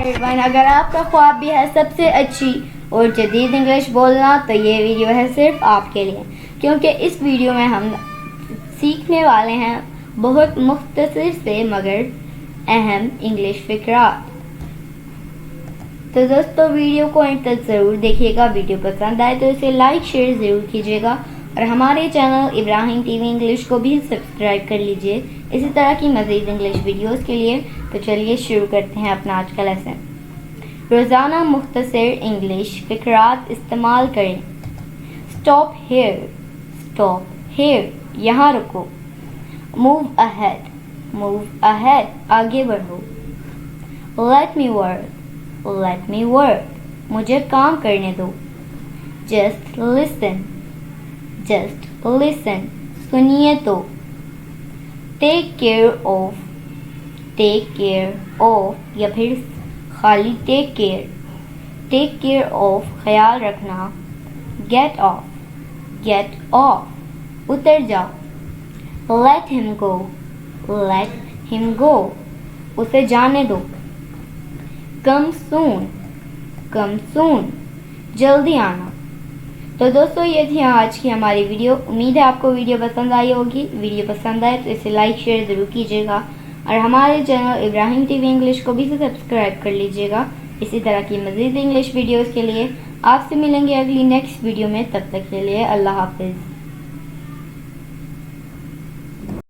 Everyone, अगर आपका ख्वाब भी है सबसे अच्छी और जदीद इंग्लिश बोलना तो ये वीडियो है सिर्फ आपके लिए, क्योंकि इस वीडियो में हम सीखने वाले हैं बहुत मुख्तसर से मगर अहम इंग्लिश फ़िक्रात। तो दोस्तों वीडियो को अंत तक ज़रूर देखिएगा। वीडियो पसंद आए तो इसे लाइक शेयर ज़रूर कीजिएगा और हमारे चैनल इब्राहिम टीवी इंग्लिश को भी सब्सक्राइब कर लीजिए इसी तरह की मज़ीद इंग्लिश वीडियोस के लिए। तो चलिए शुरू करते हैं अपना आज का लेसन। रोज़ाना मुख्तसर इंग्लिश फ़िक्रात इस्तेमाल करें। स्टॉप हेयर, यहाँ रुको। मूव अहेड, आगे बढ़ो। लेट मी वर्क, मुझे काम करने दो। जस्ट लिसन, सुनिए तो। टेक केयर ऑफ या फिर खाली टेक केयर ऑफ, ख्याल रखना। गेट ऑफ, उतर जाओ। लेट हिम गो, उसे जाने दो। कम सून, जल्दी आना। तो दोस्तों ये थी आज की हमारी वीडियो। उम्मीद है आपको वीडियो पसंद आई होगी। वीडियो पसंद आए तो इसे लाइक शेयर ज़रूर कीजिएगा और हमारे चैनल इब्राहिम टीवी इंग्लिश को भी सब्सक्राइब कर लीजिएगा इसी तरह की मज़ीद इंग्लिश वीडियोस के लिए। आपसे मिलेंगे अगली नेक्स्ट वीडियो में, तब तक के लिए अल्लाह हाफिज़।